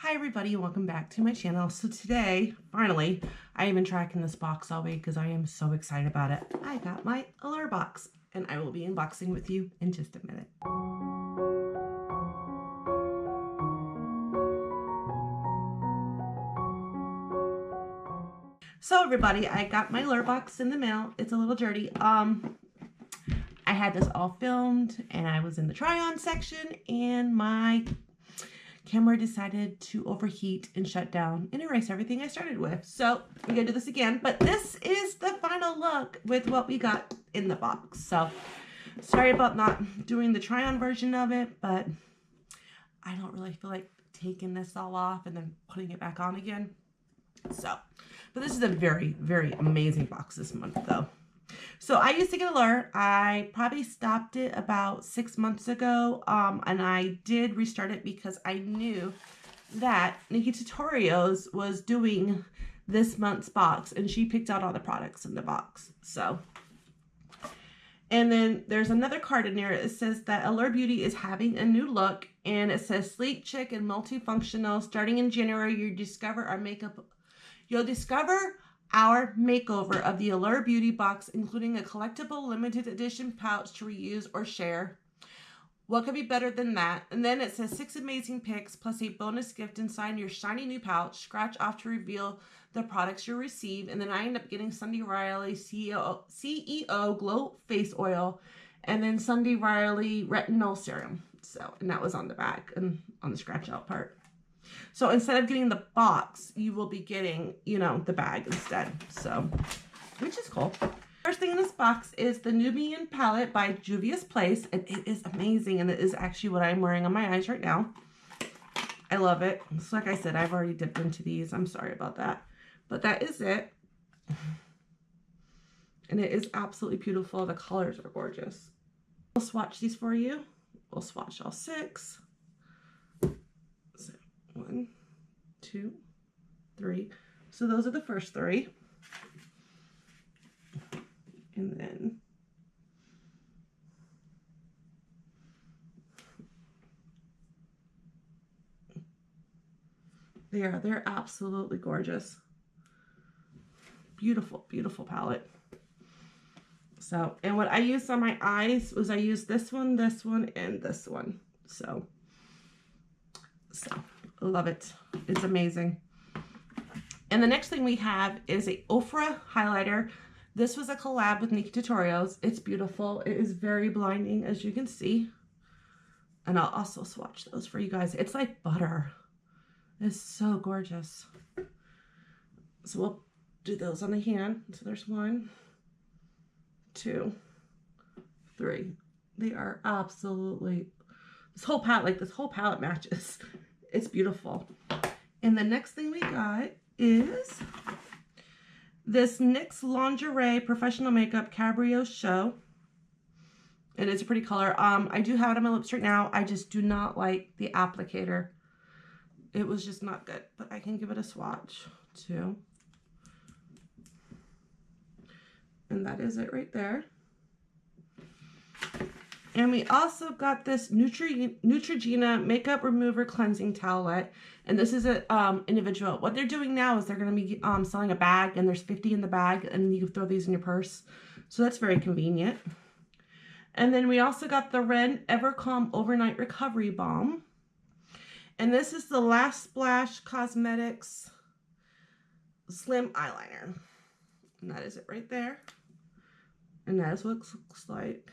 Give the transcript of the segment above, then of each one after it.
Hi everybody, welcome back to my channel. So today, finally, I have been tracking this box all week because I am so excited about it. I got my Allure box and I will be unboxing with you in just a minute. So everybody, I got my Allure box in the mail. It's a little dirty. I had this all filmed and I was in the try-on section and my camera decided to overheat and shut down and erase everything I started with. So we're gonna do this again, but this is the final look with what we got in the box. So sorry about not doing the try-on version of it, but I don't really feel like taking this all off and then putting it back on again. So, but this is a very, very amazing box this month though. So I used to get Allure. I probably stopped it about 6 months ago, and I did restart it because I knew that NikkieTutorials was doing this month's box, and she picked out all the products in the box. So, and then there's another card in there. It says that Allure Beauty is having a new look, and it says sleek, chic, and multifunctional. Starting in January, you'll discover our makeover of the Allure Beauty box, including a collectible limited edition pouch to reuse or share. What could be better than that? And then it says 6 amazing picks plus a bonus gift inside your shiny new pouch. Scratch off to reveal the products you'll receive. And then I end up getting Sunday Riley CEO Glow Face Oil and then Sunday Riley Retinol Serum. So, and that was on the back and on the scratch out part. So instead of getting the box, you will be getting, you know, the bag instead. So, which is cool. First thing in this box is the Nubian palette by Juvia's Place. And it is amazing. And it is actually what I'm wearing on my eyes right now. I love it. So like I said, I've already dipped into these. I'm sorry about that. But that is it. And it is absolutely beautiful. The colors are gorgeous. We'll swatch these for you. We'll swatch all 6. 1, 2, 3. So those are the first 3. And then they're absolutely gorgeous. Beautiful, beautiful palette. So, and what I used on my eyes was I used this one, and this one. So love it. It's amazing. And the next thing we have is a Ofra highlighter. This was a collab with NikkieTutorials. It's beautiful. It is very blinding, as you can see. And I'll also swatch those for you guys. It's like butter. It's so gorgeous. So we'll do those on the hand. So there's 1, 2, 3. They are absolutely, this whole palette matches. It's beautiful. And the next thing we got is this NYX Lingerie Professional Makeup Cabaret Show. And it's a pretty color. I do have it on my lips right now. I just do not like the applicator. It was just not good. But I can give it a swatch too. And that is it right there. And we also got this Neutrogena Makeup Remover Cleansing Towelette. And this is an individual. What they're doing now is they're going to be selling a bag. And there's 50 in the bag. And you can throw these in your purse. So that's very convenient. And then we also got the Ren Evercalm Overnight Recovery Balm. And this is the Last Splash Cosmetics Slim Eyeliner. And that is it right there. And that is what it looks like.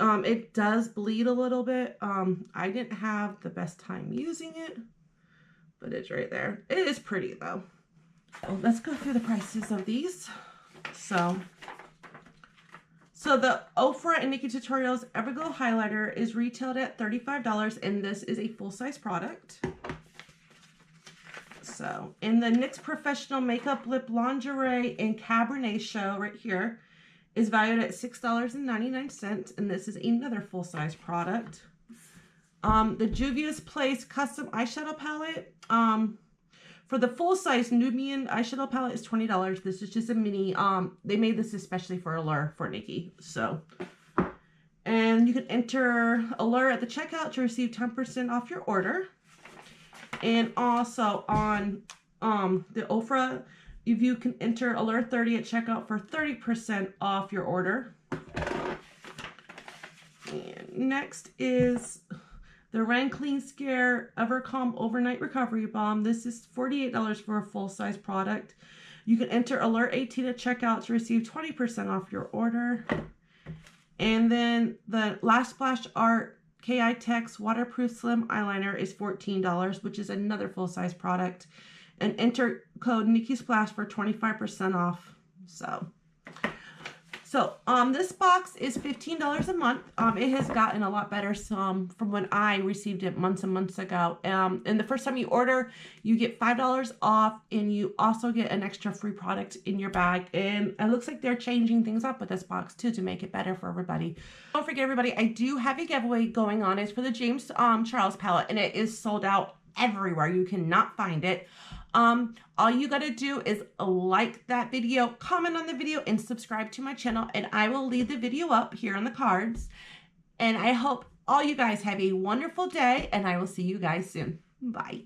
It does bleed a little bit. I didn't have the best time using it, but it's right there. It is pretty though. Well, let's go through the prices of these. So the Ofra and NikkieTutorials Everglow Highlighter is retailed at $35, and this is a full-size product. So, in the NYX Professional Makeup Lip Lingerie and Cabernet Show right here is valued at $6.99, and this is another full-size product. The Juvia's Place Custom Eyeshadow Palette. For the full-size Nubian eyeshadow palette is $20. This is just a mini. They made this especially for Allure for Nikkie. So, and you can enter Allure at the checkout to receive 10% off your order. And also on the Ofra, if you can enter Allure 30 at checkout for 30% off your order. And next is the Rain Clean Scare Evercalm Overnight Recovery Balm. This is $48 for a full-size product. You can enter Allure 18 at checkout to receive 20% off your order. And then the Lash Splash Art KI Tex Waterproof Slim Eyeliner is $14, which is another full-size product. And enter code NikkieSplash for 25% off. So this box is $15 a month. It has gotten a lot better from when I received it months and months ago. And the first time you order, you get $5 off, and you also get an extra free product in your bag. And it looks like they're changing things up with this box too to make it better for everybody. Don't forget, everybody, I do have a giveaway going on. It's for the James Charles palette, and it is sold out everywhere. You cannot find it. All you gotta do is like that video, comment on the video, and subscribe to my channel, and I will leave the video up here on the cards. And I hope all you guys have a wonderful day, and I will see you guys soon. Bye.